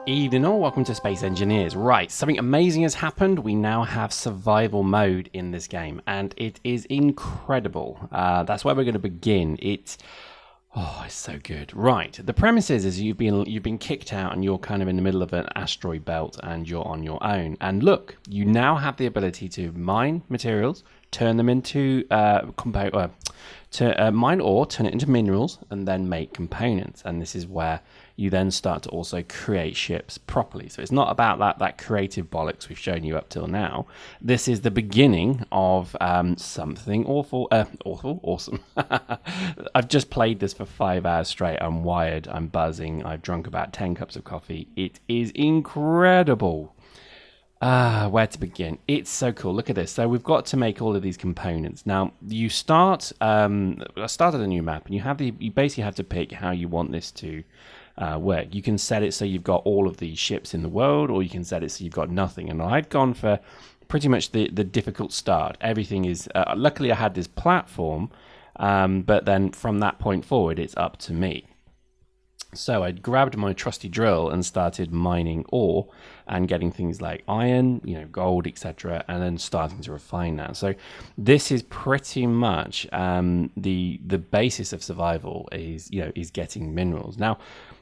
Evening all, welcome to Space Engineers. Right, something amazing has happened. We now have survival mode in this game, and it is incredible. That's where we're going to begin. It's so good. Right, the premise is you've been kicked out, and you're kind of in the middle of an asteroid belt, and you're on your own. And look, you now have the ability to mine materials, turn them into mine ore, turn it into minerals, and then make components. And this is where you then start to also create ships properly. So it's not about that creative bollocks we've shown you up till now. This is the beginning of something awesome. I've just played this for 5 hours straight. I'm wired, I'm buzzing, I've drunk about 10 cups of coffee. It is incredible. Where to begin? It's so cool. Look at this. So we've got to make all of these components. Now you start. I started a new map, and you basically have to pick how you want this to work. You can set it so you've got all of the ships in the world, or you can set it so you've got nothing. And I'd gone for pretty much the difficult start. Everything is. Luckily, I had this platform, but then from that point forward, it's up to me. So I grabbed my trusty drill and started mining ore and getting things like iron, gold, etc., and then starting to refine that. So this is pretty much the basis of survival is getting minerals. Now,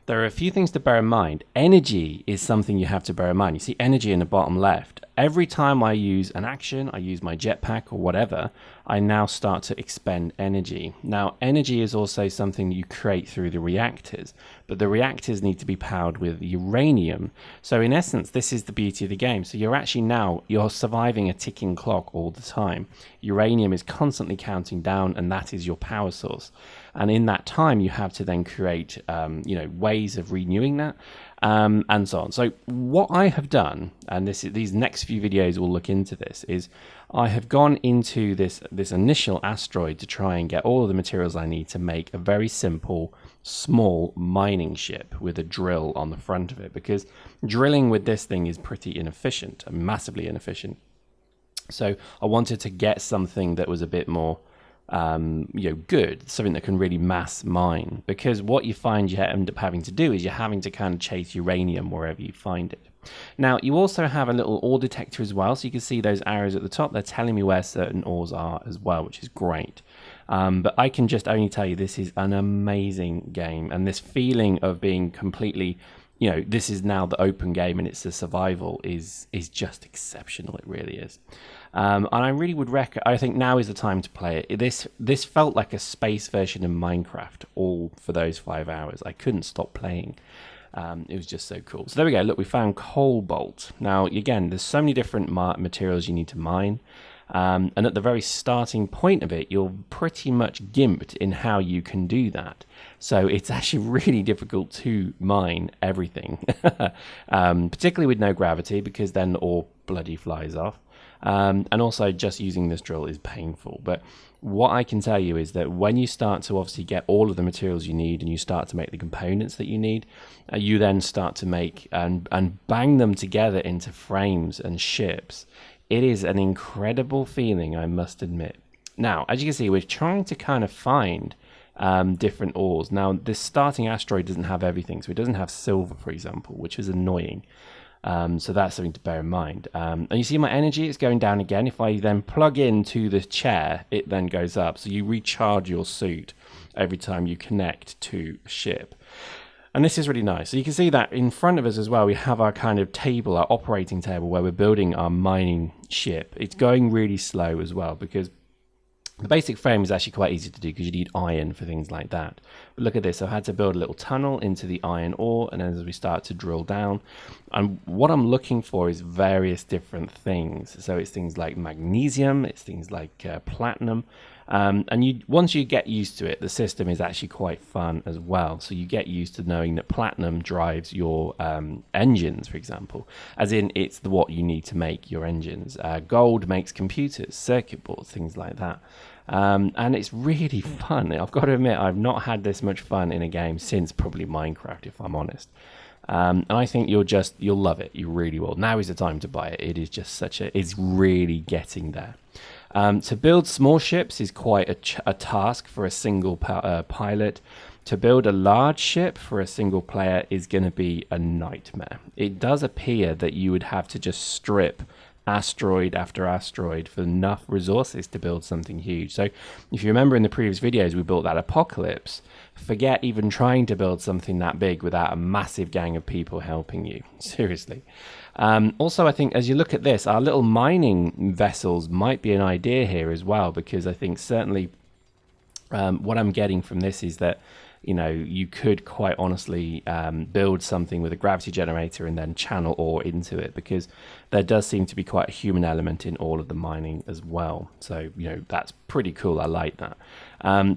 there are a few things to bear in mind. Energy is something you have to bear in mind. You see energy in the bottom left. Every time I use an action, I use my jetpack or whatever, I now start to expend energy. Now, energy is also something you create through the reactors, but the reactors need to be powered with uranium. So in essence, this is the beauty of the game. So you're surviving a ticking clock all the time. Uranium is constantly counting down, and that is your power source. And in that time, you have to then create, ways of renewing that, and so on. So what I have done, and these next few videos will look into this, is I have gone into this initial asteroid to try and get all of the materials I need to make a very simple, small mining ship with a drill on the front of it, because drilling with this thing is pretty inefficient, massively inefficient. So I wanted to get something that was a bit more good, something that can really mass mine, because what you find you end up having to do is you're having to kind of chase uranium wherever you find it. Now, you also have a little ore detector as well, so you can see those arrows at the top. They're telling me where certain ores are as well, which is great. But I can just only tell you this is an amazing game, and this feeling of being completely, this is now the open game and it's the survival is just exceptional. It really is. And I really would I think now is the time to play it. This felt like a space version of Minecraft, all for those 5 hours. I couldn't stop playing. It was just so cool. So there we go. Look, we found cobalt. Now, again, there's so many different materials you need to mine. And at the very starting point of it, you're pretty much gimped in how you can do that. So it's actually really difficult to mine everything, particularly with no gravity, because then the ore bloody flies off. And also just using this drill is painful. But what I can tell you is that when you start to obviously get all of the materials you need and you start to make the components that you need, you then start to make and bang them together into frames and ships. It is an incredible feeling, I must admit. Now, as you can see, we're trying to kind of find different ores. Now, this starting asteroid doesn't have everything. So it doesn't have silver, for example, which is annoying. So that's something to bear in mind. And you see my energy is going down again. If I then plug into the chair, it then goes up. So you recharge your suit every time you connect to a ship. And this is really nice. So you can see that in front of us as well, we have our kind of table, our operating table, where we're building our mining ship. It's going really slow as well, because the basic frame is actually quite easy to do because you need iron for things like that. But look at this. I had to build a little tunnel into the iron ore, and as we start to drill down, and what I'm looking for is various different things. So it's things like magnesium, it's things like platinum. And once you get used to it, the system is actually quite fun as well. So you get used to knowing that platinum drives your engines, for example, as in it's what you need to make your engines. Gold makes computers, circuit boards, things like that. And it's really fun. I've got to admit, I've not had this much fun in a game since probably Minecraft, if I'm honest. And I think you'll love it. You really will. Now is the time to buy it. It is just it's really getting there. To build small ships is quite a task for a single pilot. to build a large ship for a single player is going to be a nightmare. It does appear that you would have to just strip asteroid after asteroid for enough resources to build something huge. So if you remember in the previous videos, we built that Apocalypse. Forget even trying to build something that big without a massive gang of people helping you. Seriously. Also, I think as you look at this, our little mining vessels might be an idea here as well, because I think certainly what I'm getting from this is that, you know, you could quite honestly build something with a gravity generator and then channel ore into it, because there does seem to be quite a human element in all of the mining as well. So, you know, that's pretty cool. I like that.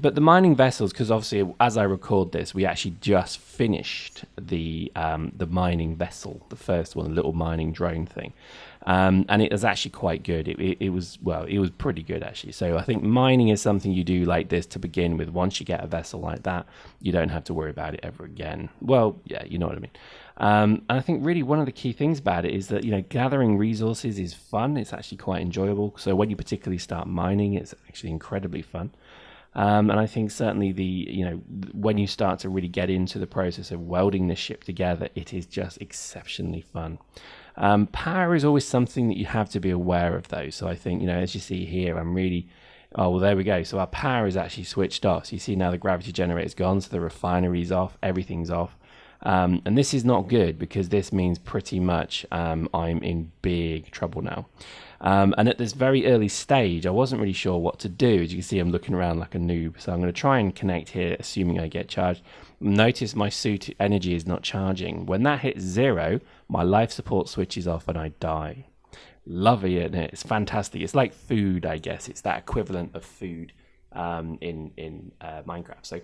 But the mining vessels, because obviously as I record this, we actually just finished the mining vessel, the first one, the little mining drone thing. And it was actually quite good. It was pretty good actually. So I think mining is something you do like this to begin with. Once you get a vessel like that, you don't have to worry about it ever again. Well, yeah, you know what I mean. And I think really one of the key things about it is that, you know, gathering resources is fun. It's actually quite enjoyable. So when you particularly start mining, it's actually incredibly fun. And I think certainly when you start to really get into the process of welding this ship together, it is just exceptionally fun. Power is always something that you have to be aware of though. So I think, you know, as you see here, oh, well, there we go. So our power is actually switched off. So you see now the gravity generator's gone, so the refinery's off, everything's off. And this is not good, because this means pretty much I'm in big trouble now. And at this very early stage, I wasn't really sure what to do. As you can see, I'm looking around like a noob. So I'm going to try and connect here, assuming I get charged. Notice my suit energy is not charging. When that hits 0, my life support switches off and I die. Lovely, isn't it? It's fantastic. It's like food, I guess. It's that equivalent of food in Minecraft. So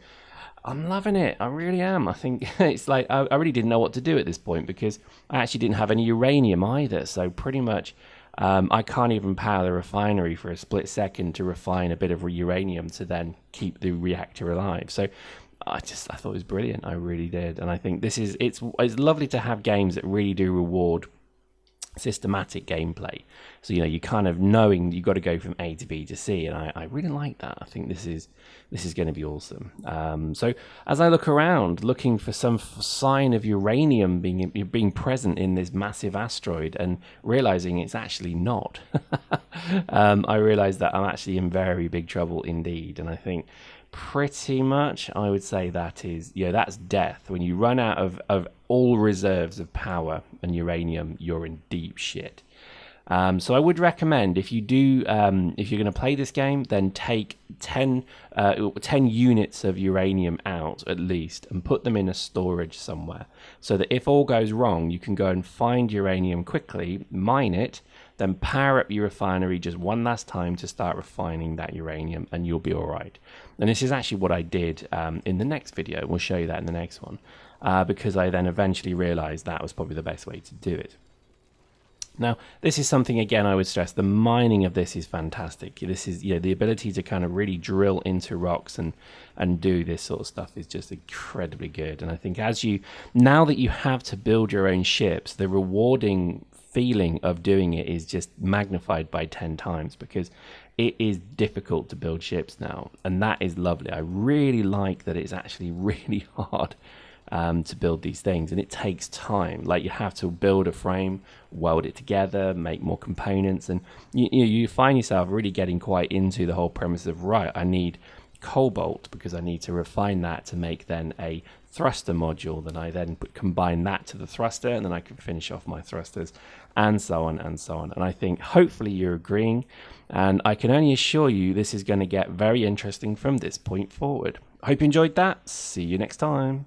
I'm loving it. I really am. I think it's like I really didn't know what to do at this point, because I actually didn't have any uranium either. So pretty much I can't even power the refinery for a split second to refine a bit of uranium to then keep the reactor alive. So I thought it was brilliant. I really did. And I think it's lovely to have games that really do reward systematic gameplay. So, you know, you kind of knowing you've got to go from A to B to C, and I really like that. I think this is going to be awesome. So as I look around looking for some sign of uranium being present in this massive asteroid, and realizing it's actually not, I realized that I'm actually in very big trouble indeed. And I think pretty much I would say that is, that's death. When you run out of all reserves of power and uranium, you're in deep shit. So I would recommend, if you do, if you're going to play this game, then take 10 units of uranium out at least, and put them in a storage somewhere, so that if all goes wrong, you can go and find uranium quickly, mine it, then power up your refinery just one last time to start refining that uranium, and you'll be all right. And this is actually what I did in the next video. We'll show you that in the next one, because I then eventually realized that was probably the best way to do it. Now, this is something, again, I would stress, the mining of this is fantastic. This is, the ability to kind of really drill into rocks and do this sort of stuff is just incredibly good. And I think now that you have to build your own ships, the rewarding feeling of doing it is just magnified by 10 times, because it is difficult to build ships now. And that is lovely. I really like that it's actually really hard to build these things, and it takes time. Like, you have to build a frame, weld it together, make more components, and you find yourself really getting quite into the whole premise of, right, I need cobalt because I need to refine that to make then a thruster module. Then I combine that to the thruster, and then I can finish off my thrusters, and so on and so on. And I think hopefully you're agreeing, and I can only assure you this is going to get very interesting from this point forward. Hope you enjoyed that. See you next time.